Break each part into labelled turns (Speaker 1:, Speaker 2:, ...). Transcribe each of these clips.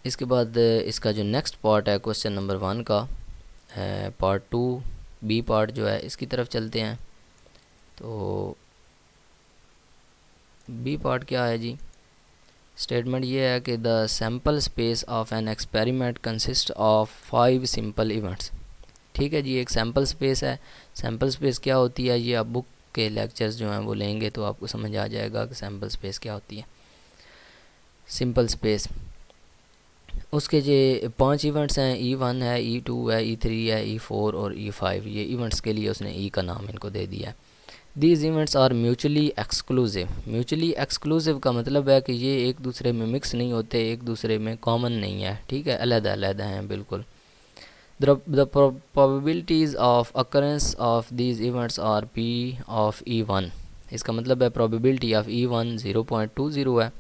Speaker 1: इसके बाद इसका जो नेक्स्ट पार्ट है क्वेश्चन नंबर 1 का पार्ट 2 बी पार्ट जो है इसकी तरफ चलते हैं। तो बी पार्ट क्या है जी? स्टेटमेंट ये है कि the sample space of an experiment consist of 5 simple events. ठीक है जी, एक सैम्पल स्पेस है। सैम्पल स्पेस क्या होती है, ये आप बुक के लेक्चर्स जो हैं वो लेंगे तो आपको समझ आ जाएगा कि सैम्पल स्पेस क्या होती है। सिंपल स्पेस, उसके जो 5 इवेंट्स हैं, E1 है, E2 है, E3 है, E4 और E5। ये इवेंट्स के लिए उसने E का नाम इनको दे दिया है। These events are mutually exclusive. Mutually exclusive का मतलब है कि ये एक दूसरे में मिक्स नहीं होते, एक दूसरे में कॉमन नहीं है। ठीक है, अलग अलग हैं बिल्कुल। The probabilities of occurrence of these events are P of E1। इसका मतलब है probability of E1 0.20 है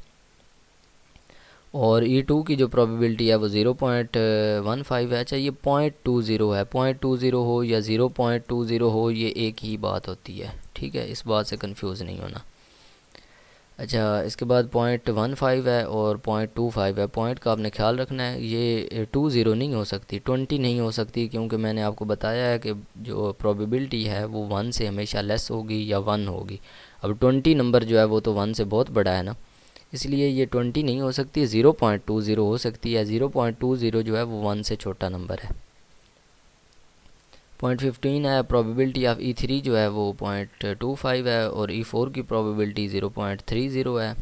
Speaker 1: और E2 की जो probability है वो 0.15 है। अच्छा, ये 0.20 है, 0.20 हो या 0.20 हो ये एक ही बात होती है। ठीक है, इस बात से कंफ्यूज नहीं होना। अच्छा, इसके बाद 0.15 है और 0.25 है। पॉइंट का आपने ख्याल रखना है, ये 20 नहीं हो सकती, 20 नहीं हो सकती, क्योंकि मैंने आपको बताया है कि जो प्रोबेबिलिटी है वो 1 से हमेशा लेस होगी या 1 होगी। अब 20 नंबर जो है वो तो 1 से बहुत बड़ा है ना, इसलिए ये 20 नहीं हो सकती, 0.20 हो सकती है। 0.20 जो है वो 1 से छोटा नंबर है। 0.15 है। प्रोबेबिलिटी ऑफ E3 जो है वो 0.25 है और E4 की प्रोबेबिलिटी 0.30 है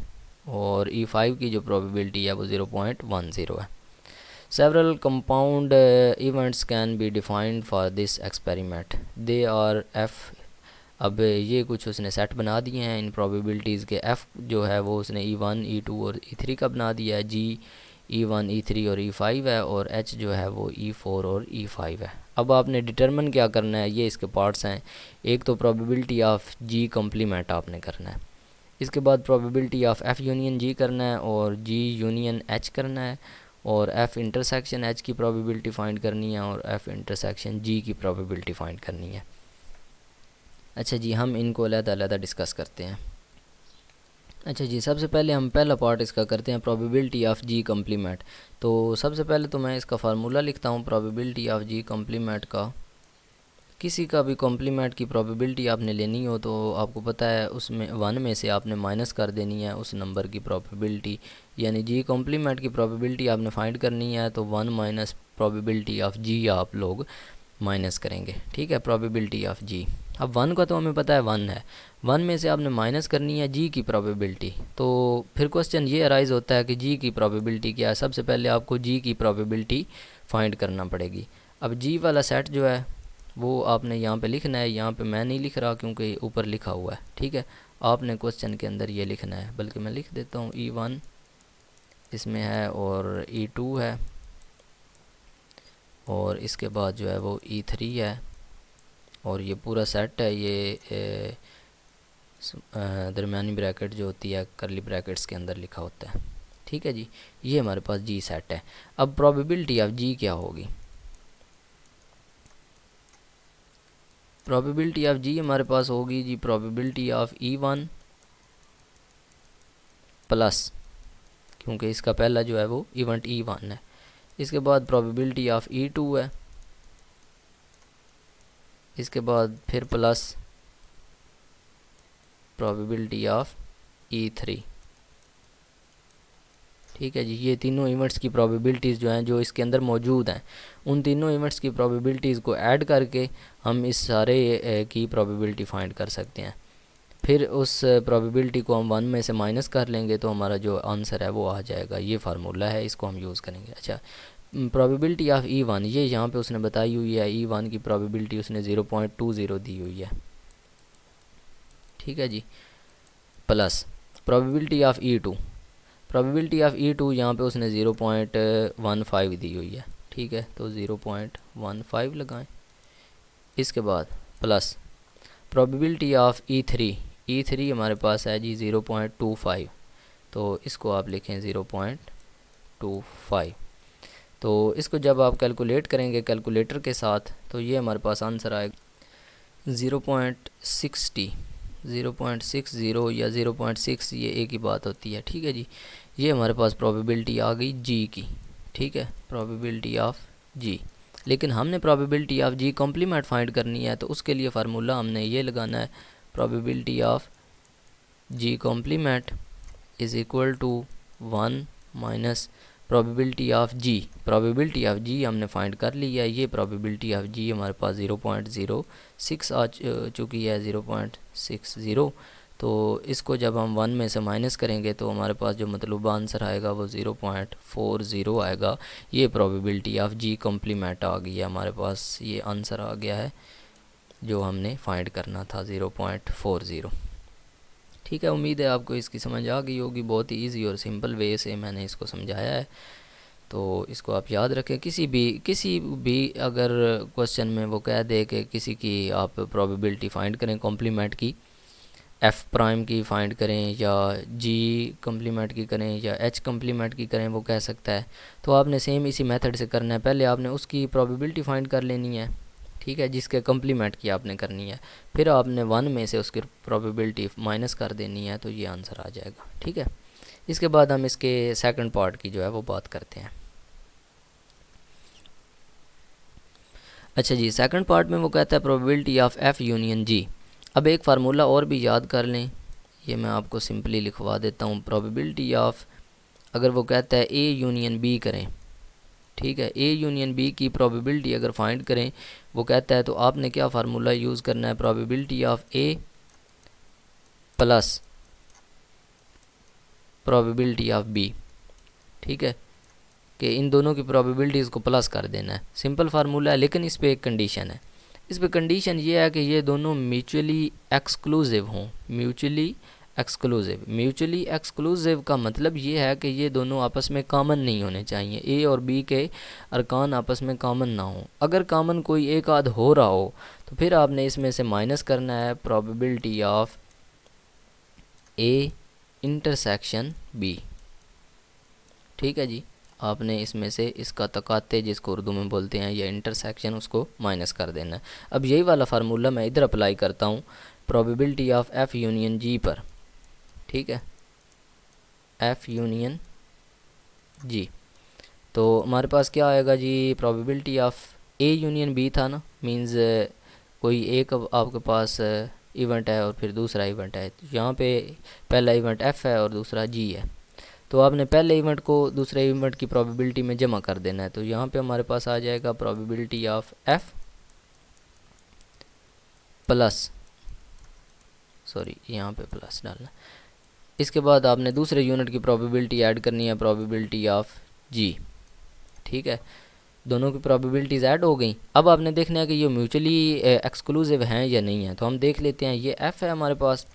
Speaker 1: और E5 की जो प्रोबेबिलिटी है वो 0.10 है। Several compound events can be defined for this experiment, they are F। अब ये कुछ उसने सेट बना दिए हैं इन प्रोबेबिलिटीज़ के। F जो है वो उसने E1, E2 और E3 का बना दिया है। G E1, E3 और E5 है और H जो है वो E4 और E5 है। अब आपने डिटरमिन क्या करना है, ये इसके पार्ट्स हैं। एक तो प्रोबेबिलिटी ऑफ G कम्प्लीमेंट आपने करना है, इसके बाद probability of F union G करना है और G यूनियन H करना है और F इंटरसेक्शन H की प्रोबेबिलिटी फाइंड करनी है और F इंटरसेक्शन G की प्रोबेबिलिटी फाइंड करनी है। अच्छा जी, हम इनको अलग-अलग डिस्कस करते हैं। अच्छा जी, सबसे पहले हम पहला पार्ट इसका करते हैं, प्रोबेबिलिटी ऑफ G कम्प्लीमेंट। तो सबसे पहले तो मैं इसका फार्मूला लिखता हूँ प्रोबेबिलिटी ऑफ G कम्प्लीमेंट का। किसी का भी कॉम्प्लीमेंट की प्रोबेबिलिटी आपने लेनी हो तो आपको पता है उसमें 1 में से आपने माइनस कर देनी है उस नंबर की प्रोबेबिलिटी, यानी G कॉम्प्लीमेंट की प्रोबेबिलिटी आपने फाइंड करनी है तो 1 माइनस प्रोबेबिलिटी ऑफ G आप लोग माइनस करेंगे। ठीक है, प्रोबेबिलिटी ऑफ G। अब 1 का तो हमें पता है 1 है, 1 में से आपने माइनस करनी है G की प्रोबेबिलिटी। तो फिर क्वेश्चन ये अराइज़ होता है कि G की प्रोबेबिलिटी क्या है। सबसे पहले आपको G की प्रोबेबिलिटी फाइंड करना पड़ेगी। अब G वाला सेट जो है वो आपने यहाँ पे लिखना है। यहाँ पे मैं नहीं लिख रहा क्योंकि ऊपर लिखा हुआ है। ठीक है, आपने क्वेश्चन के अंदर ये लिखना है, बल्कि मैं लिख देता हूँ E1 इसमें है और E2 है और इसके बाद जो है वो E3 है और ये पूरा सेट है। ये दरमियानी ब्रैकेट जो होती है करली ब्रैकेट्स के अंदर लिखा होता है। ठीक है जी, ये हमारे पास G सेट है। अब प्रोबेबिलिटी ऑफ G क्या होगी? प्रोबेबिलिटी ऑफ G हमारे पास होगी जी प्रोबेबिलिटी ऑफ E1 प्लस, क्योंकि इसका पहला जो है वो इवेंट E1 है। इसके बाद प्रोबेबिलिटी ऑफ E2 है, इसके बाद फिर प्लस प्रोबेबिलिटी ऑफ E3। ठीक है जी, ये तीनों इवेंट्स की प्रोबेबिलिटीज़ जो हैं जो इसके अंदर मौजूद हैं, उन तीनों इवेंट्स की प्रोबेबिलिटीज़ को ऐड करके हम इस सारे की प्रोबेबिलिटी फाइंड कर सकते हैं। फिर उस प्रोबेबिलिटी को हम 1 में से माइनस कर लेंगे तो हमारा जो आंसर है वो आ जाएगा। ये फार्मूला है, इसको हम यूज़ करेंगे। अच्छा, प्रोबेबिलिटी ऑफ E1 ये यहाँ पे उसने बताई हुई है। E1 की प्रोबेबिलिटी उसने 0.20 दी हुई है। ठीक है जी, plus probability of E2, probability of E2 यहाँ पे उसने 0.15 दी हुई है। ठीक है, तो 0.15 लगाएं। इसके बाद plus probability of E3, E3 हमारे पास है जी 0.25, तो इसको आप लिखें 0.25। तो इसको जब आप कैलकुलेट करेंगे कैलकुलेटर के साथ तो ये हमारे पास आंसर आएगा 0.60, 0.60 या 0.6, ये एक ही बात होती है। ठीक है जी, ये हमारे पास प्रोबेबिलिटी आ गई G की। ठीक है, प्रोबेबिलिटी ऑफ जी। लेकिन हमने probability of G complement find करनी है, तो उसके लिए फार्मूला हमने ये लगाना है, probability of G complement is equal to 1 minus probability of G. Probability of G हमने फाइंड कर लिया है, ये प्रोबेबिलिटी ऑफ जी हमारे पास 0.06 आ चुकी है, 0.60। तो इसको जब हम 1 में से माइनस करेंगे तो हमारे पास जो मतलूबा आंसर आएगा वो 0.40 आएगा। ये प्रोबेबिलिटी ऑफ जी कॉम्प्लीमेंट आ गई है हमारे पास, ये आंसर आ गया है जो हमने फाइंड करना था, 0.40। ठीक है, उम्मीद है आपको इसकी समझ आ गई होगी। बहुत ही ईजी और सिंपल वे से मैंने इसको समझाया है, तो इसको आप याद रखें। किसी भी अगर क्वेश्चन में वो कह दे कि किसी की आप प्रोबेबिलिटी फाइंड करें कॉम्प्लीमेंट की, एफ़ प्राइम की फ़ाइंड करें या जी कम्प्लीमेंट की करें या एच कम्प्लीमेंट की करें, वो कह सकता है, तो आपने सेम इसी मेथड से करना है। पहले आपने उसकी प्रोबेबिलिटी फाइंड कर लेनी है, ठीक है, जिसके कम्प्लीमेंट की आपने करनी है, फिर आपने 1 में से उसकी प्रोबेबिलिटी माइनस कर देनी है, तो ये आंसर आ जाएगा। ठीक है, इसके बाद हम इसके सेकंड पार्ट की जो है वो बात करते हैं। अच्छा जी, सेकंड पार्ट में वो कहता है प्रोबेबिलिटी ऑफ एफ़ यूनियन जी। अब एक फार्मूला और भी याद कर लें, ये मैं आपको सिंपली लिखवा देता हूँ। प्रोबेबिलिटी ऑफ, अगर वो कहता है ए यूनियन बी करें, ठीक है, ए यूनियन बी की प्रोबेबिलिटी अगर फाइंड करें वो कहता है, तो आपने क्या फार्मूला यूज़ करना है, probability of A plus probability of B. ठीक है, कि इन दोनों की प्रोबेबिलिटीज़ को प्लस कर देना है। सिंपल फार्मूला है, लेकिन इस पर एक कंडीशन है। इस पर कंडीशन ये है कि ये दोनों म्यूचुअली एक्सक्लूसिव हों। म्यूचुअली एक्सक्लूसिव का मतलब ये है कि ये दोनों आपस में कॉमन नहीं होने चाहिए, ए और बी के अरकान आपस में कॉमन ना हो। अगर कॉमन कोई एक आध हो रहा हो तो फिर आपने इसमें से माइनस करना है probability of A intersection B. ठीक है जी, आपने इसमें से इसका तकाते, जिसको उर्दू में बोलते हैं, या इंटरसेक्शन, उसको माइनस कर देना है। अब यही वाला फार्मूला मैं इधर अप्लाई करता हूँ प्रोबेबिलिटी ऑफ एफ़ यूनियन जी पर। ठीक है, एफ़ यूनियन जी, तो हमारे पास क्या आएगा जी, probability of A union B था ना, मींस कोई एक आपके पास इवेंट है और फिर दूसरा इवेंट है। यहाँ पे पहला इवेंट एफ़ है और दूसरा जी है, तो आपने पहले इवेंट को दूसरे इवेंट की प्रोबेबिलिटी में जमा कर देना है। तो यहाँ पे हमारे पास आ जाएगा probability of F plus, sorry यहाँ पे प्लस डालना। इसके बाद आपने दूसरे यूनिट की प्रोबेबिलिटी ऐड करनी है, प्रोबेबिलिटी ऑफ जी। ठीक है, दोनों की प्रोबेबिलिटीज़ ऐड हो गई। अब आपने देखना है कि ये म्यूचुअली एक्सक्लूसिव हैं या नहीं है। तो हम देख लेते हैं, ये एफ़ है हमारे पास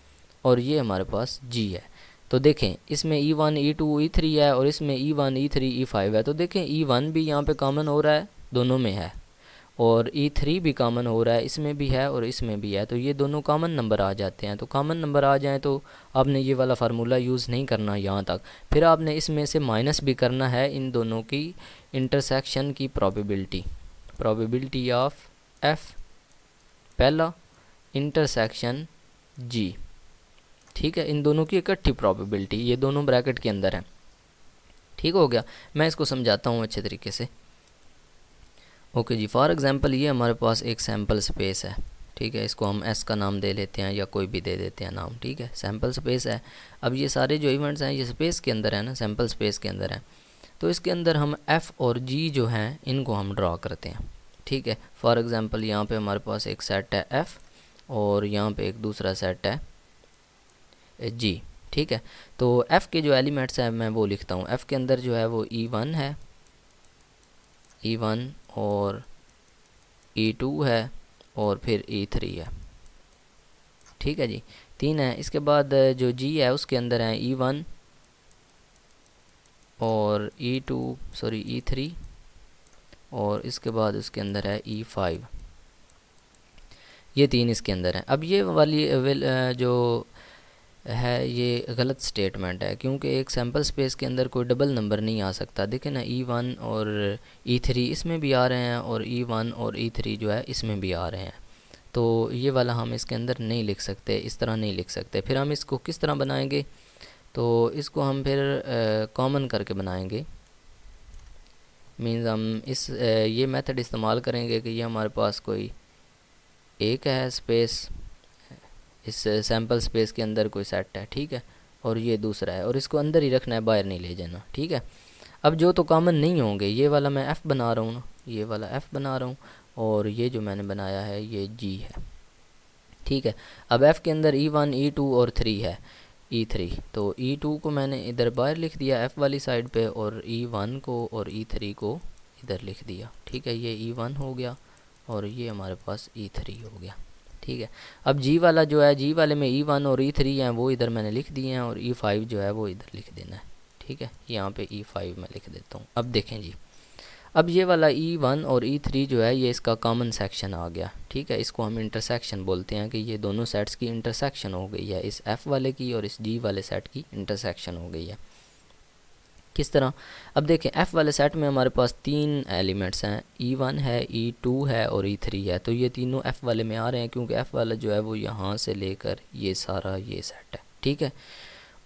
Speaker 1: और ये हमारे पास जी है। तो देखें, इसमें E1 E2 E3 है और इसमें E1 E3 E5 है। तो देखें, E1 भी यहाँ पे कॉमन हो रहा है, दोनों में है, और E3 भी कॉमन हो रहा है, इसमें भी है और इसमें भी है। तो ये दोनों कॉमन नंबर आ जाते हैं। तो कॉमन नंबर आ जाएँ तो आपने ये वाला फार्मूला यूज़ नहीं करना यहाँ तक। फिर आपने इसमें से माइनस भी करना है इन दोनों की इंटरसेक्शन की प्रोबेबिलिटी। प्रोबेबिलिटी ऑफ एफ़ पहला इंटरसेक्शन जी। ठीक है, इन दोनों की इकट्ठी प्रोबेबिलिटी, ये दोनों ब्रैकेट के अंदर है। ठीक हो गया, मैं इसको समझाता हूँ अच्छे तरीके से। ओके जी, फॉर एग्जांपल ये हमारे पास एक सैम्पल स्पेस है। ठीक है, इसको हम एस का नाम दे लेते हैं या कोई भी दे देते हैं नाम। ठीक है, सैम्पल स्पेस है। अब ये सारे जो इवेंट्स हैं ये स्पेस के अंदर है ना, सैम्पल स्पेस के अंदर है। तो इसके अंदर हम एफ़ और जी जो हैं इनको हम ड्रा करते हैं। ठीक है, फॉर एग्ज़ाम्पल यहाँ पे हमारे पास एक सेट है एफ़ और यहाँ पे एक दूसरा सेट है जी। ठीक है, तो एफ़ के जो एलिमेंट्स हैं मैं वो लिखता हूँ। एफ़ के अंदर जो है वो E1 है, E1 और E2 है और फिर E3 है। ठीक है जी, 3 है। इसके बाद जो जी है उसके अंदर है E1 और E3 और इसके बाद उसके अंदर है E5। ये 3 इसके अंदर हैं। अब ये वाली जो है ये गलत स्टेटमेंट है, क्योंकि एक सैम्पल स्पेस के अंदर कोई डबल नंबर नहीं आ सकता। देखें ना, E1 और E3 इसमें भी आ रहे हैं और E1 और E3 जो है इसमें भी आ रहे हैं। तो ये वाला हम इसके अंदर नहीं लिख सकते, इस तरह नहीं लिख सकते। फिर हम इसको किस तरह बनाएंगे, तो इसको हम फिर कॉमन करके बनाएंगे। मीन्स हम इस ये मेथड इस्तेमाल करेंगे कि ये हमारे पास कोई एक है स्पेस, इस सैम्पल स्पेस के अंदर कोई सेट है, ठीक है, और ये दूसरा है, और इसको अंदर ही रखना है, बाहर नहीं ले जाना, ठीक है। अब जो तो कॉमन नहीं होंगे, ये वाला मैं एफ़ बना रहा हूँ ना, ये वाला एफ़ बना रहा हूँ, और ये जो मैंने बनाया है ये जी है, ठीक है। अब एफ़ के अंदर E1 E2 और 3 है, E3, तो E2 को मैंने इधर बाहर लिख दिया एफ़ वाली साइड पे, और E1 को और E3 को इधर लिख दिया, ठीक है। ये E1 हो गया और ये हमारे पास E3 हो गया, ठीक है। अब जी वाला जो है, जी वाले में E1 और E3 हैं, वो इधर मैंने लिख दिए हैं, और E5 जो है वो इधर लिख देना है, ठीक है। यहाँ पे E5 मैं लिख देता हूँ। अब देखें जी, अब ये वाला E1 और E3 जो है ये इसका कॉमन सेक्शन आ गया, ठीक है। इसको हम इंटरसेक्शन बोलते हैं कि ये दोनों सेट्स की इंटरसेक्शन हो गई है, इस F वाले की और इस G वाले सेट की इंटरसेक्शन हो गई है। किस तरह? अब देखें, F वाले सेट में हमारे पास 3 एलिमेंट्स हैं, E1 है, E2 है और E3 है, तो ये तीनों F वाले में आ रहे हैं, क्योंकि F वाला जो है वो यहाँ से लेकर ये सारा ये सेट है, ठीक है।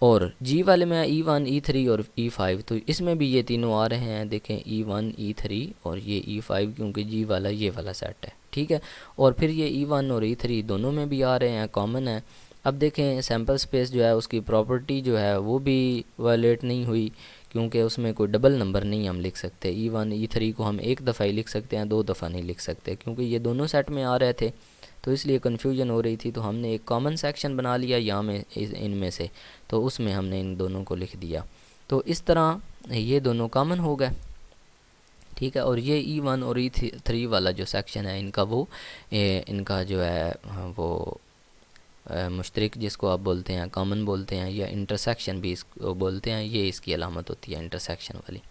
Speaker 1: और G वाले में E1 E3 और E5, तो इसमें भी ये तीनों आ रहे हैं, देखें E1 E3 और ये E5, क्योंकि G वाला ये वाला सेट है, ठीक है। और फिर ये E1 और E3 दोनों में भी आ रहे हैं, कॉमन है। अब देखें, सैम्पल स्पेस जो है उसकी प्रॉपर्टी जो है वो भी वायलेट नहीं हुई, क्योंकि उसमें कोई डबल नंबर नहीं हम लिख सकते। E1 E3 को हम एक दफ़ा ही लिख सकते हैं, 2 दफ़ा नहीं लिख सकते, क्योंकि ये दोनों सेट में आ रहे थे, तो इसलिए कन्फ्यूजन हो रही थी। तो हमने एक कॉमन सेक्शन बना लिया यहाँ में इनमें से, तो उसमें हमने इन दोनों को लिख दिया, तो इस तरह ये दोनों कॉमन हो गए, ठीक है। और ये E1 और E3 वाला जो सेक्शन है इनका, वो इनका जो है वो मुश्तरक जिसको आप बोलते हैं, कॉमन बोलते हैं, या इंटरसेक्शन भी इसको बोलते हैं, ये इसकी अलामत होती है इंटरसेक्शन वाली,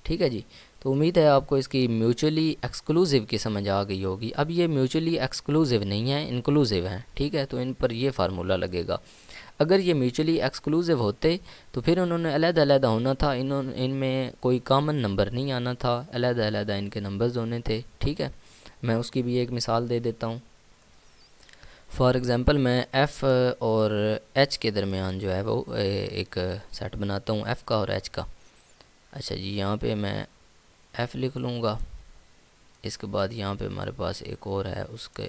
Speaker 1: ठीक है जी। तो उम्मीद है आपको इसकी म्यूचुअली एक्सक्लूसिव की समझ आ गई होगी। अब ये म्यूचुअली एक्सक्लूसिव नहीं है, इंक्लूसिव है, ठीक है, तो इन पर ये फार्मूला लगेगा। अगर ये म्यूचुअली एक्सक्लूसिव होते तो फिर उन्होंने अलग-अलग होना था, इनमें कोई कॉमन नंबर नहीं आना था, अलग-अलग इनके नंबर्स होने थे, ठीक है। मैं उसकी भी एक मिसाल दे देता हूँ। फॉर एग्ज़ाम्पल मैं F और H के दरमियान जो है वो एक सेट बनाता हूँ, F का और H का। अच्छा जी, यहाँ पे मैं F लिख लूँगा, इसके बाद यहाँ पे हमारे पास एक और है, उसके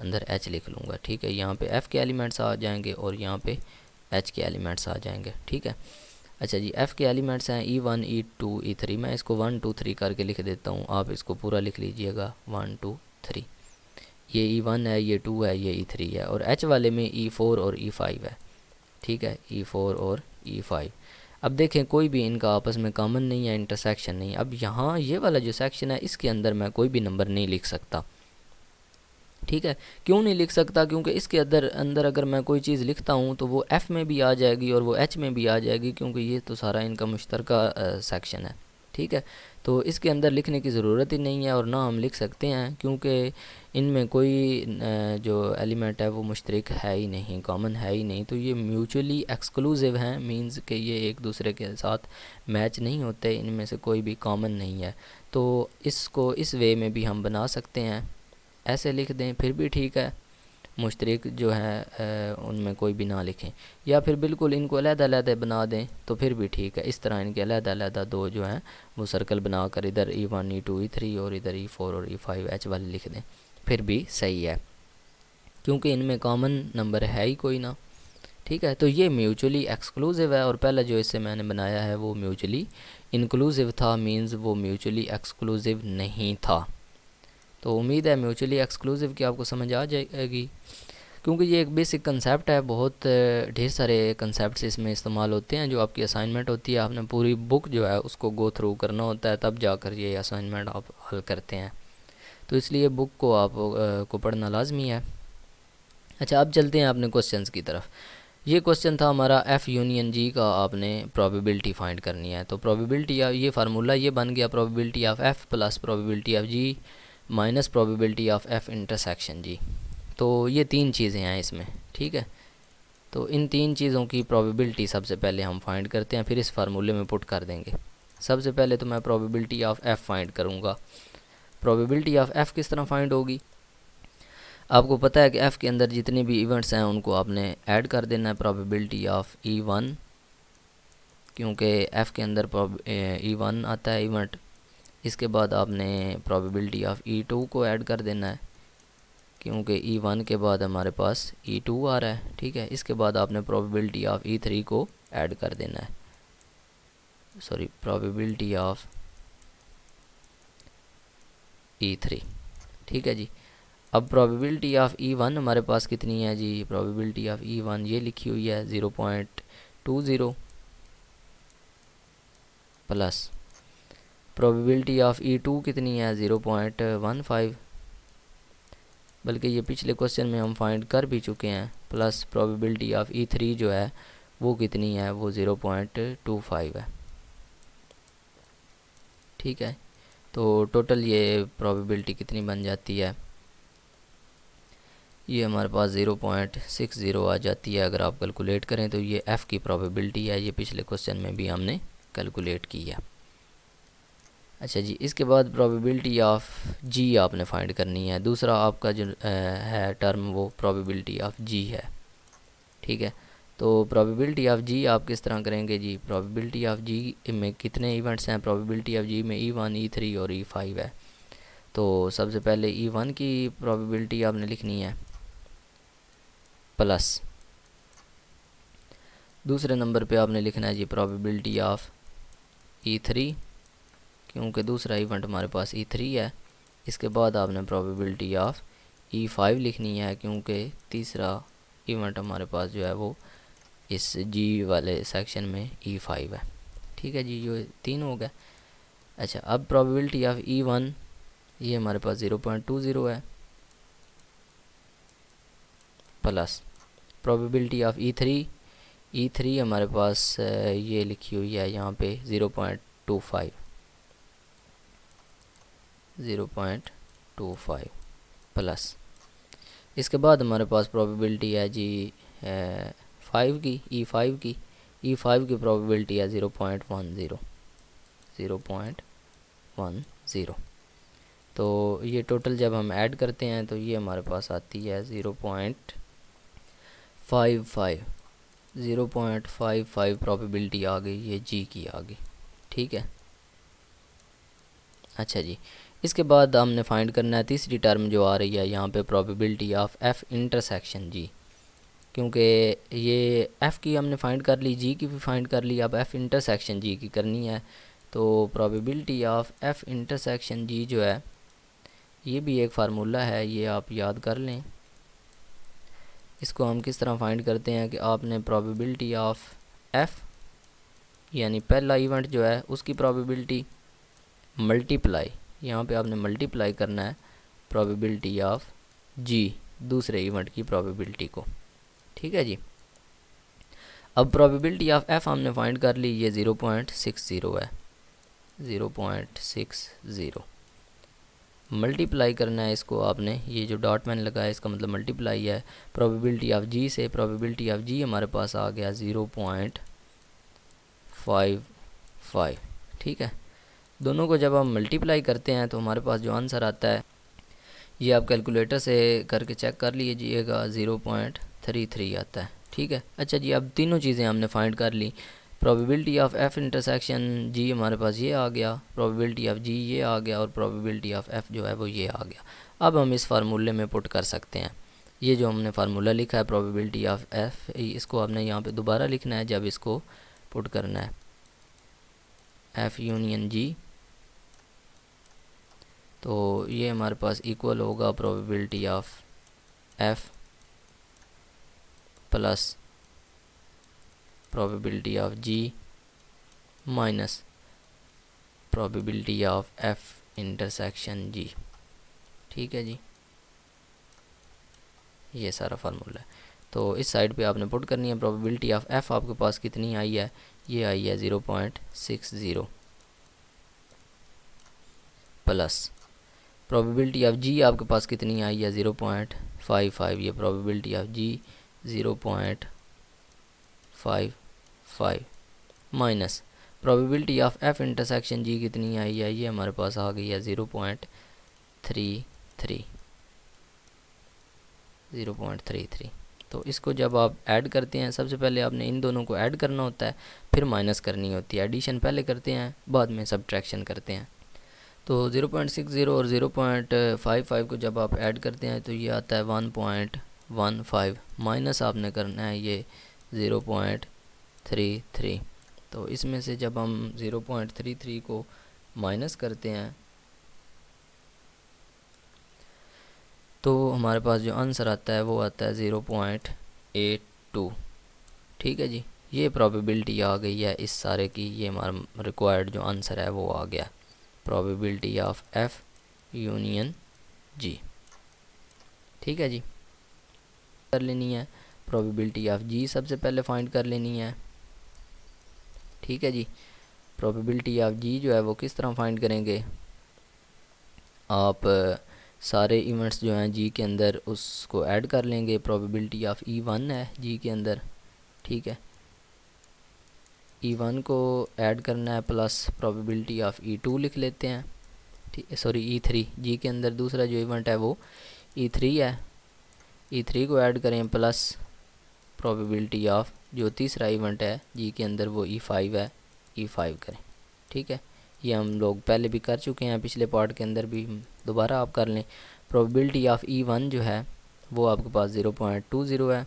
Speaker 1: अंदर H लिख लूँगा, ठीक है। यहाँ पे F के एलिमेंट्स आ जाएंगे और यहाँ पे H के एलिमेंट्स आ जाएंगे, ठीक है। अच्छा जी, F के एलिमेंट्स हैं E1 E2 E3, मैं इसको 1 2 3 करके लिख देता हूँ, आप इसको पूरा लिख लीजिएगा 1 2 3। ये E1 है, ये 2 है, ये E3 है, और H वाले में E4 और E5 है, ठीक है, E4 और E5। अब देखें, कोई भी इनका आपस में कॉमन नहीं है, इंटरसेक्शन नहीं। अब यहाँ ये वाला जो सेक्शन है इसके अंदर मैं कोई भी नंबर नहीं लिख सकता, ठीक है। क्यों नहीं लिख सकता? क्योंकि इसके अंदर अगर मैं कोई चीज़ लिखता हूँ तो वो F में भी आ जाएगी और वो H में भी आ जाएगी, क्योंकि ये तो सारा इनका मुश्तरका सेक्शन है, ठीक है। तो इसके अंदर लिखने की ज़रूरत ही नहीं है, और ना हम लिख सकते हैं, क्योंकि इनमें कोई जो एलिमेंट है वो मुश्तरक है ही नहीं, कॉमन है ही नहीं। तो ये म्यूचुअली एक्सक्लूसिव हैं, मींस कि ये एक दूसरे के साथ मैच नहीं होते, इनमें से कोई भी कॉमन नहीं है। तो इसको इस वे में भी हम बना सकते हैं, ऐसे लिख दें फिर भी ठीक है, मुश्तरक जो है उनमें कोई भी ना लिखें, या फिर बिल्कुल इनको अलग-अलग बना दें तो फिर भी ठीक है। इस तरह इनके अलग-अलग दो जो हैं वो सर्कल बना कर इधर E1 E2 E3 और इधर E4 और E5 H वाले लिख दें, फिर भी सही है, क्योंकि इनमें कॉमन नंबर है ही कोई ना, ठीक है। तो ये म्यूचुअली एक्सक्लूसिव है, और पहला जो इससे मैंने बनाया है वो म्यूचुअली इंक्लूसिव था, मींस वो म्यूचुअली एक्सक्लूसिव नहीं था। तो उम्मीद है म्यूचुअली एक्सक्लूसिव की आपको समझ आ जाएगी, क्योंकि ये एक बेसिक कंसेप्ट है, बहुत ढेर सारे कंसेप्ट इसमें इस्तेमाल होते हैं। जो आपकी असाइनमेंट होती है, आपने पूरी बुक जो है उसको गो थ्रू करना होता है, तब जाकर ये असाइनमेंट आप हल करते हैं, तो इसलिए बुक को आप को पढ़ना लाजमी है। अच्छा, अब चलते हैं अपने क्वेश्चंस की तरफ। ये क्वेश्चन था हमारा F यूनियन G का, आपने प्रोबेबिलिटी फाइंड करनी है। तो प्रोबेबिलिटी या ये फार्मूला ये बन गया, probability of F plus probability of G minus probability of F intersection G। तो ये 3 चीज़ें हैं इसमें, ठीक है। तो इन 3 चीज़ों की प्रोबेबिलिटी सबसे पहले हम फाइंड करते हैं, फिर इस फार्मूले में पुट कर देंगे। सबसे पहले तो मैं प्रोबेबिलिटी ऑफ F फाइंड करूँगा। प्रोबेबिलिटी ऑफ F किस तरह फाइंड होगी? आपको पता है कि F के अंदर जितने भी इवेंट्स हैं उनको आपने ऐड कर देना है, प्रोबेबिलिटी ऑफ E1, क्योंकि F के अंदर E1 आता है इवेंट, इसके बाद आपने प्रोबेबिलिटी ऑफ E2 को ऐड कर देना है, क्योंकि E1 के बाद हमारे पास E2 आ रहा है, ठीक है। इसके बाद आपने प्रोबेबिलिटी ऑफ E3 को ऐड कर देना है, सॉरी प्रोबेबिलिटी ऑफ E3, ठीक है जी। अब प्रोबेबिलिटी ऑफ E1 हमारे पास कितनी है जी, प्रोबेबिलिटी ऑफ E1 ये लिखी हुई है 0.20 प्लस प्रोबेबिलिटी ऑफ E2 कितनी है 0.15, बल्कि ये पिछले क्वेश्चन में हम फाइंड कर भी चुके हैं, प्लस प्रोबेबिलिटी ऑफ E3 जो है वो कितनी है, वो 0.25 है, ठीक है। तो टोटल ये प्रोबेबिलिटी कितनी बन जाती है, ये हमारे पास 0.60 आ जाती है। अगर आप कैलकुलेट करें तो ये F की प्रोबेबिलिटी है, ये पिछले क्वेश्चन में भी हमने कैलकुलेट की है। अच्छा जी, इसके बाद प्रोबेबिलिटी ऑफ G आपने फाइंड करनी है। दूसरा आपका जो है टर्म वो प्रोबेबिलिटी ऑफ G है, ठीक है। तो प्रोबेबिलिटी ऑफ G आप किस तरह करेंगे जी, प्रोबेबिलिटी ऑफ G में कितने इवेंट्स हैं, प्रोबेबिलिटी ऑफ G में E1 E3 और E5 है। तो सबसे पहले E1 की प्रोबेबिलिटी आपने लिखनी है प्लस दूसरे नंबर पे आपने लिखना है जी प्रोबेबिलिटी ऑफ E3, क्योंकि दूसरा इवेंट हमारे पास E3 है। इसके बाद आपने प्रोबेबिलिटी ऑफ E5 लिखनी है, क्योंकि तीसरा इवेंट हमारे पास जो है वो इस G वाले सेक्शन में E5 है, ठीक है जी। ये 3 हो गया। अच्छा, अब प्रोबेबिलिटी ऑफ E1 ये हमारे पास 0.20 है प्लस प्रोबेबिलिटी ऑफ E3 हमारे पास ये लिखी हुई है यहाँ पे 0.25 प्लस इसके बाद हमारे पास प्रोबेबिलिटी है जी 5 की E5 की प्रोबेबिलिटी है 0.10। तो ये टोटल जब हम ऐड करते हैं तो ये हमारे पास आती है 0.55 प्रोबेबिलिटी आ गई, ये G की आ गई, ठीक है। अच्छा जी, इसके बाद हमने फाइंड करना है तीसरी टर्म जो आ रही है यहाँ पे probability of F intersection G, क्योंकि ये F की हमने फाइंड कर ली, G की भी फाइंड कर ली, अब F इंटरसेक्शन G की करनी है। तो probability of F intersection G जो है ये भी एक फार्मूला है, ये आप याद कर लें। इसको हम किस तरह फाइंड करते हैं कि आपने प्रोबेबिलिटी ऑफ F यानी पहला इवेंट जो है उसकी प्रोबेबिलिटी मल्टीप्लाई, यहाँ पे आपने मल्टीप्लाई करना है प्रोबेबिलिटी ऑफ G दूसरे इवेंट की प्रोबेबिलिटी को, ठीक है जी। अब प्रोबेबिलिटी ऑफ F हमने फाइंड कर ली, ये 0.60 है, 0.60 मल्टीप्लाई करना है इसको आपने, ये जो डॉट मैंने लगाया इसका मतलब मल्टीप्लाई है प्रोबेबिलिटी ऑफ G से। प्रोबेबिलिटी ऑफ G हमारे पास आ गया 0.55, ठीक है। दोनों को जब हम मल्टीप्लाई करते हैं तो हमारे पास जो आंसर आता है ये आप कैलकुलेटर से करके चेक कर लीजिएगा, 0.33 आता है, ठीक है। अच्छा जी, अब तीनों चीज़ें हमने फाइंड कर ली। Probability of F intersection G हमारे पास ये आ गया, प्रोबेबिलिटी ऑफ G ये आ गया और प्रोबेबिलिटी ऑफ F जो है वो ये आ गया। अब हम इस फार्मूले में पुट कर सकते हैं। ये जो हमने फार्मूला लिखा है प्रोबेबिलिटी ऑफ F, इसको आपने यहाँ पे दोबारा लिखना है जब इसको पुट करना है, F यूनियन G। तो ये हमारे पास इक्वल होगा probability of F plus probability of G minus probability of F intersection G, ठीक है जी। ये सारा फार्मूला है। तो इस साइड पे आपने पुट करनी है प्रोबेबिलिटी ऑफ F आपके पास कितनी आई है, ये आई है 0.60 प्लस प्रोबेबिलिटी ऑफ G आपके पास कितनी आई है 0.55, ये probability of G 0.55 minus probability of F intersection G कितनी आई है, ये हमारे पास आ गई है 0.33। तो इसको जब आप ऐड करते हैं, सबसे पहले आपने इन दोनों को ऐड करना होता है, फिर माइनस करनी होती है। एडिशन पहले करते हैं, बाद में सब्ट्रैक्शन करते हैं। तो 0.60 और 0.55 को जब आप ऐड करते हैं तो ये आता है 1.15 माइनस आपने करना है ये 0.33। तो इसमें से जब हम 0.33 को माइनस करते हैं तो हमारे पास जो आंसर आता है वो आता है 0.82। ठीक है जी, ये प्रोबेबिलिटी आ गई है इस सारे की, ये हमारा रिक्वायर्ड जो आंसर है वो आ गया, प्रोबेबिलिटी ऑफ एफ यूनियन जी। ठीक है जी, कर लेनी है प्रोबेबिलिटी ऑफ जी, सबसे पहले फाइंड कर लेनी है। ठीक है जी, प्रोबेबिलिटी ऑफ जी जो है वो किस तरह फाइंड करेंगे, आप सारे इवेंट्स जो हैं जी के अंदर उसको ऐड कर लेंगे। प्रोबेबिलिटी ऑफ E1 है जी के अंदर, ठीक है, E1 को ऐड करना है प्लस प्रोबेबिलिटी ऑफ E2 लिख लेते हैं, ठीक है, सॉरी E3, जी के अंदर दूसरा जो इवेंट है वो E3 है, E3 को ऐड करें प्लस प्रोबेबिलिटी ऑफ जो तीसरा इवेंट है जी के अंदर वो E5 है, E5 करें। ठीक है, ये हम लोग पहले भी कर चुके हैं, पिछले पार्ट के अंदर भी, दोबारा आप कर लें। प्रोबेबिलिटी ऑफ E1 जो है वो आपके पास 0.20 है,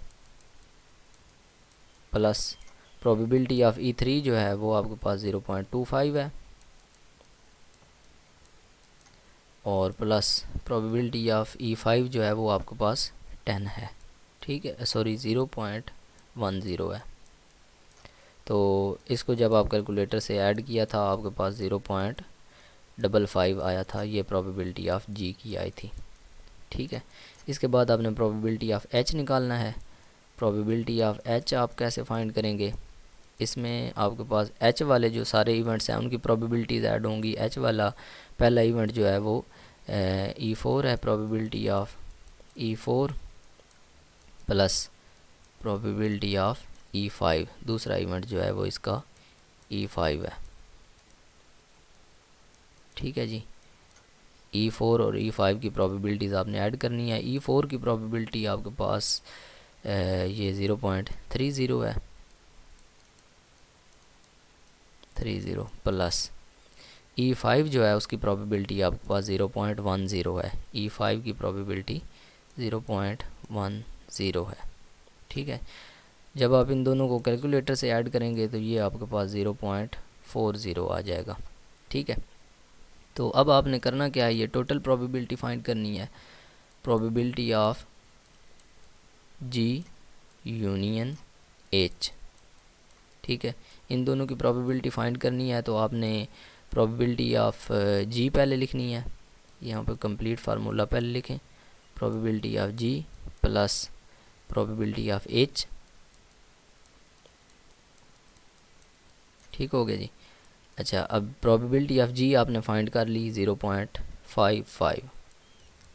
Speaker 1: प्लस प्रोबेबिलिटी ऑफ E3 जो है वो आपके पास 0.25 है, और प्लस प्रोबेबिलिटी ऑफ E5 जो है वो आपके पास 10 है। ठीक है, सॉरी 0.10 है। तो इसको जब आप कैलकुलेटर से ऐड किया था आपके पास 0.55 आया था, ये प्रोबेबिलिटी ऑफ जी की आई थी। ठीक है, इसके बाद आपने प्रोबेबिलिटी ऑफ एच निकालना है। प्रोबेबिलिटी ऑफ एच आप कैसे फाइंड करेंगे, इसमें आपके पास एच वाले जो सारे इवेंट्स हैं उनकी प्रोबेबिलिटीज़ ऐड होंगी। एच वाला पहला इवेंट जो है वो E4 है, probability of E4 plus probability of E5, दूसरा इवेंट जो है वो इसका E5 है। ठीक है जी, E4 और E5 की प्रोबेबिलिटीज़ आपने ऐड करनी है। E4 की प्रोबेबिलिटी आपके पास ये 0.30 है, 30 प्लस E5 जो है उसकी प्रोबेबिलिटी आपके पास 0.10 है। E5 की प्रोबेबिलिटी 0.10 है। ठीक है, जब आप इन दोनों को कैलकुलेटर से ऐड करेंगे तो ये आपके पास 0.40 आ जाएगा। ठीक है, तो अब आपने करना क्या है, ये टोटल प्रोबेबिलिटी फाइंड करनी है। Probability of G union H, ठीक है, इन दोनों की प्रोबेबिलिटी फाइंड करनी है। तो आपने प्रोबेबिलिटी ऑफ जी पहले लिखनी है, यहाँ पे कंप्लीट फार्मूला पहले लिखें, probability of G plus probability of H. ठीक हो गया जी। अच्छा, अब प्रोबेबिलिटी ऑफ जी आपने फाइंड कर ली 0.55,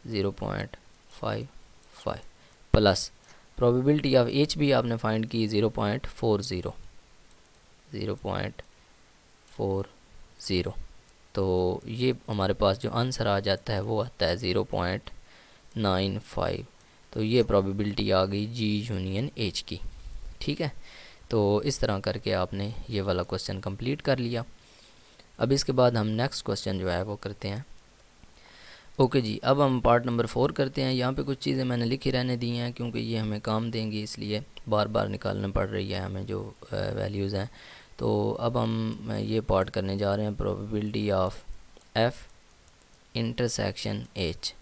Speaker 1: 0.55 प्लस प्रोबेबिलिटी ऑफ एच भी आपने फाइंड की 0.40, 0.40। तो ये हमारे पास जो आंसर आ जाता है वो आता है 0.95। तो ये प्रोबेबिलिटी आ गई जी यूनियन एच की। ठीक है, तो इस तरह करके आपने ये वाला क्वेश्चन कंप्लीट कर लिया। अब इसके बाद हम नेक्स्ट क्वेश्चन जो है वो करते हैं। ओके जी, अब हम पार्ट नंबर 4 करते हैं। यहाँ पे कुछ चीज़ें मैंने लिखी रहने दी हैं क्योंकि ये हमें काम देंगी, इसलिए बार बार निकालना पड़ रही है हमें जो वैल्यूज़ हैं। तो अब हम ये पार्ट करने जा रहे हैं, probability of F intersection H.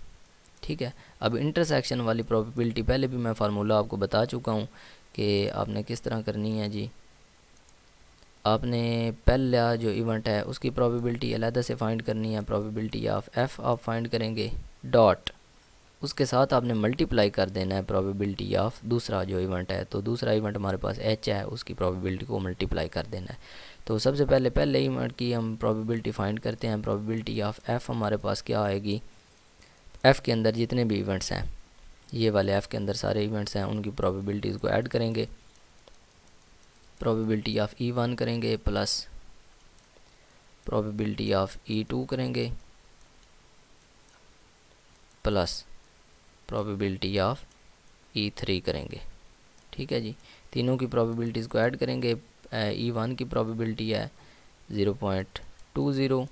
Speaker 1: ठीक है, अब इंटरसेक्शन वाली प्रोबेबिलिटी पहले भी मैं फार्मूला आपको बता चुका हूँ कि आपने किस तरह करनी है जी। आपने पहला जो इवेंट है उसकी प्रोबेबिलिटी अलहदा से फाइंड करनी है, प्रोबेबिलिटी ऑफ एफ़ आप फाइंड करेंगे डॉट, उसके साथ आपने मल्टीप्लाई कर देना है प्रोबेबिलिटी ऑफ दूसरा जो इवेंट है। तो दूसरा इवेंट हमारे पास एच है, उसकी प्रोबेबिलिटी को मल्टीप्लाई कर देना है। तो सबसे पहले इवेंट की हम प्रोबेबिलिटी फाइंड करते हैं। प्रोबेबिलिटी ऑफ एफ़ हमारे पास क्या आएगी, एफ़ के अंदर जितने भी इवेंट्स हैं, ये वाले एफ़ के अंदर सारे इवेंट्स हैं, उनकी प्रोबेबिलिटीज़ को ऐड करेंगे। प्रोबेबिलिटी ऑफ E1 करेंगे प्लस प्रोबेबिलिटी ऑफ E2 करेंगे प्लस प्रोबेबिलिटी ऑफ E3 करेंगे। ठीक है जी, तीनों की प्रोबेबिलिटीज़ को ऐड करेंगे। E1 की प्रोबेबिलिटी है 0.20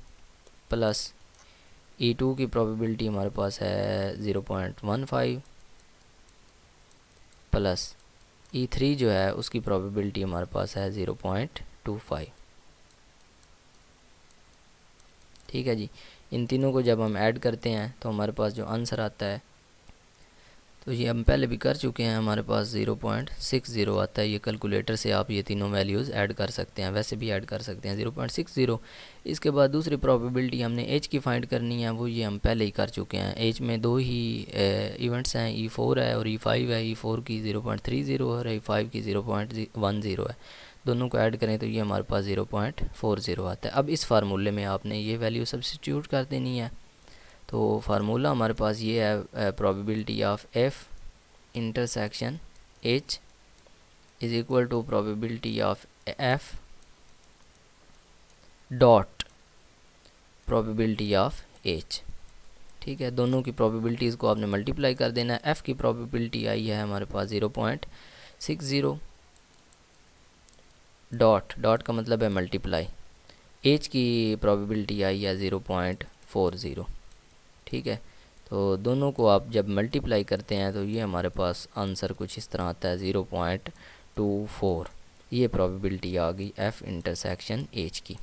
Speaker 1: प्लस E2 की प्रोबेबिलिटी हमारे पास है 0.15 प्लस E3 जो है उसकी प्रोबेबिलिटी हमारे पास है 0.25। ठीक है जी। इन तीनों को जब हम ऐड करते हैं तो हमारे पास जो आंसर आता है, तो ये हम पहले भी कर चुके हैं, हमारे पास 0.60 आता है। ये कैलकुलेटर से आप ये तीनों वैल्यूज़ ऐड कर सकते हैं, वैसे भी ऐड कर सकते हैं 0.60। इसके बाद दूसरी प्रोबेबिलिटी हमने एज की फाइंड करनी है, वो ये हम पहले ही कर चुके हैं। एज में दो ही इवेंट्स हैं, E4 है और E5 है। E4 की 0.30 और E5 की 0.10 है। दोनों को ऐड करें तो ये हमारे पास 0.40 आता है। अब इस फार्मूले में आपने ये वैल्यू सब्स्टिट्यूट कर देनी है। तो फार्मूला हमारे पास ये है, probability of F intersection H is equal to probability of F dot probability of H. ठीक है, दोनों की प्रोबेबिलिटीज़ को आपने मल्टीप्लाई कर देना है। एफ़ की प्रोबेबिलिटी आई है हमारे पास 0.60, डॉट का मतलब है मल्टीप्लाई। एच की प्रोबेबिलिटी आई है 0.40। ठीक है, तो दोनों को आप जब मल्टीप्लाई करते हैं तो ये हमारे पास आंसर कुछ इस तरह आता है 0.24। ये प्रोबेबिलिटी आ गई एफ़ इंटरसेक्शन एच की।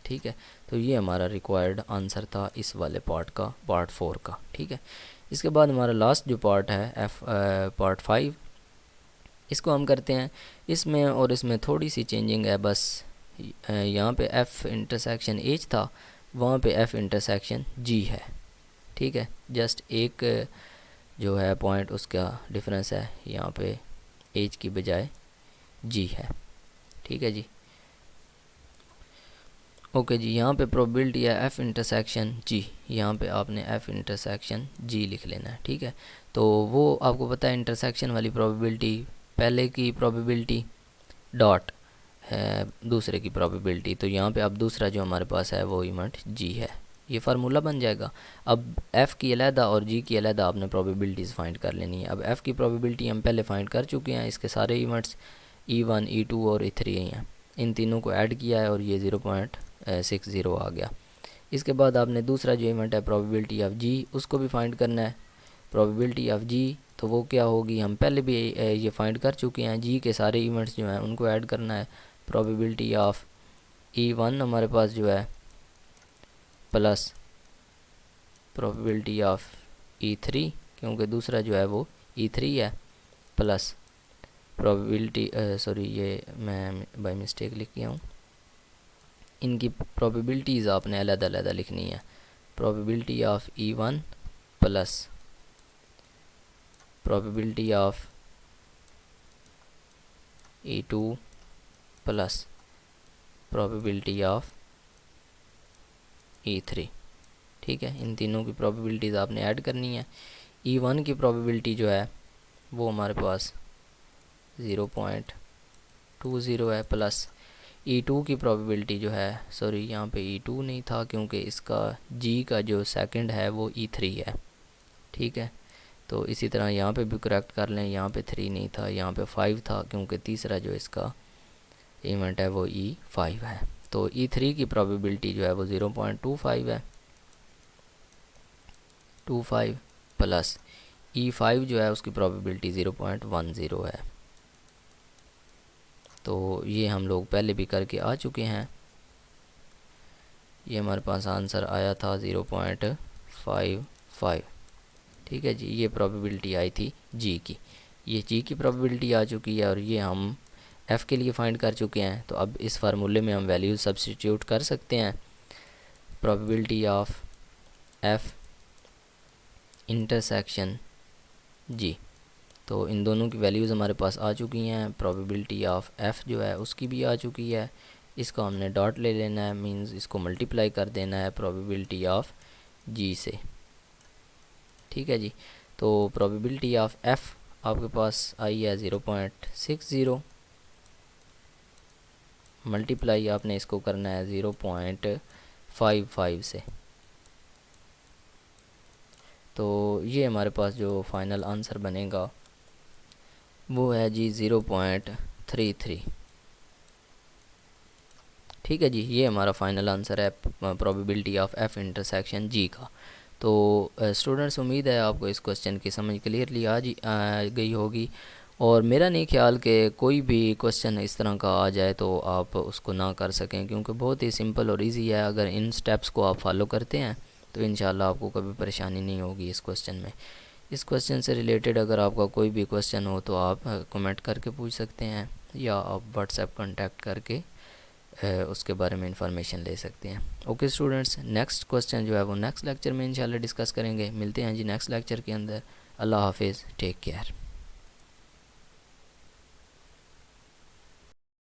Speaker 1: ठीक है, तो ये हमारा रिक्वायर्ड आंसर था इस वाले पार्ट का, पार्ट 4 का। ठीक है, इसके बाद हमारा लास्ट जो पार्ट है पार्ट 5, इसको हम करते हैं। इसमें और इसमें थोड़ी सी चेंजिंग है बस। यहाँ पे एफ़ इंटरसेक्शन एच था, वहाँ पे एफ़ इंटरसेक्शन जी है। ठीक है, जस्ट एक जो है पॉइंट उसका डिफरेंस है, यहाँ पे एच की बजाय जी है। ठीक है जी, ओके जी। यहाँ पे प्रोबेबिलिटी है एफ़ इंटरसेक्शन जी, यहाँ पे आपने एफ़ इंटरसेक्शन जी लिख लेना है। ठीक है, तो वो आपको पता है इंटरसेक्शन वाली प्रोबेबिलिटी पहले की प्रोबेबिलिटी डॉट है दूसरे की प्रोबेबिलिटी, तो यहाँ पे अब दूसरा जो हमारे पास है वो इवेंट जी है। ये फार्मूला बन जाएगा। अब एफ़ की अलहदा और जी की अलहदा आपने प्रोबेबिलिटीज़ फाइंड कर लेनी है। अब एफ़ की प्रोबेबिलिटी हम पहले फाइंड कर चुके हैं, इसके सारे इवेंट्स E1 E2 और E3 हैं। इन तीनों को ऐड किया है और ये 0.60 आ गया। इसके बाद आपने दूसरा जो इवेंट है प्रोबेबिलिटी ऑफ जी, उसको भी फाइंड करना है। प्रोबेबिलिटी ऑफ जी तो वो क्या होगी, हम पहले भी ये फाइंड कर चुके हैं। जी के सारे इवेंट्स जो हैं उनको ऐड करना है। प्रोबेबिलिटी ऑफ E1 हमारे पास जो है प्लस प्रोबेबिलिटी ऑफ E3, क्योंकि दूसरा जो है वो E3 है, प्लस प्रोबेबिलिटी सॉरी ये मैं बाय मिस्टेक लिख गया हूँ। इनकी प्रोबेबिलिटीज़ आपने अलग-अलग लिखनी है। Probability of E1 plus probability of E2 plus probability of E3। ठीक है, इन तीनों की प्रोबेबिलिटीज़ आपने ऐड करनी है। E1 की प्रोबेबिलिटी जो है वो हमारे पास 0.20 है, प्लस E2 की प्रोबेबिलिटी जो है, सॉरी यहाँ पे E2 नहीं था क्योंकि इसका G का जो सेकंड है वो E3 है। ठीक है, तो इसी तरह यहाँ पे भी करेक्ट कर लें, यहाँ पे 3 नहीं था, यहाँ पे 5 था क्योंकि तीसरा जो इसका इवेंट है वो E5 है। तो E3 की प्रोबेबिलिटी जो है वो 0.25 है, 25 प्लस E5 जो है उसकी प्रोबेबिलिटी 0.10 है। तो ये हम लोग पहले भी करके आ चुके हैं। ये हमारे पास आंसर आया था 0.55। ठीक है जी, ये प्रोबेबिलिटी आई थी जी की। ये जी की प्रोबेबिलिटी आ चुकी है और ये हम एफ़ के लिए फाइंड कर चुके हैं। तो अब इस फार्मूले में हम वैल्यूज सब्स्टिट्यूट कर सकते हैं। प्रोबेबिलिटी ऑफ एफ़ इंटरसेक्शन जी, तो इन दोनों की वैल्यूज़ हमारे पास आ चुकी हैं। प्रोबेबिलिटी ऑफ एफ़ जो है उसकी भी आ चुकी है। इसको हमने डॉट ले लेना है, मींस इसको मल्टीप्लाई कर देना है प्रोबेबिलिटी ऑफ जी से। ठीक है जी, तो प्रोबेबिलिटी ऑफ एफ़ आपके पास आई है 0.60, मल्टीप्लाई आपने इसको करना है 0.55 से। तो ये हमारे पास जो फाइनल आंसर बनेगा वो है जी 0.33। ठीक है जी, ये हमारा फाइनल आंसर है प्रोबेबिलिटी ऑफ एफ इंटरसेक्शन जी का। तो स्टूडेंट्स, उम्मीद है आपको इस क्वेश्चन की समझ क्लियरली आ गई होगी। और मेरा नहीं ख्याल कि कोई भी क्वेश्चन इस तरह का आ जाए तो आप उसको ना कर सकें, क्योंकि बहुत ही सिंपल और इजी है। अगर इन स्टेप्स को आप फॉलो करते हैं तो इंशाल्लाह आपको कभी परेशानी नहीं होगी इस क्वेश्चन में। इस क्वेश्चन से रिलेटेड अगर आपका कोई भी क्वेश्चन हो तो आप कमेंट करके पूछ सकते हैं, या आप व्हाट्सएप कांटेक्ट करके उसके बारे में इंफॉर्मेशन ले सकते हैं। ओके स्टूडेंट्स, नेक्स्ट क्वेश्चन जो है वो नेक्स्ट लेक्चर में इंशाल्लाह डिस्कस करेंगे। मिलते हैं जी नेक्स्ट लेक्चर के अंदर। अल्लाह हाफिज़, टेक केयर।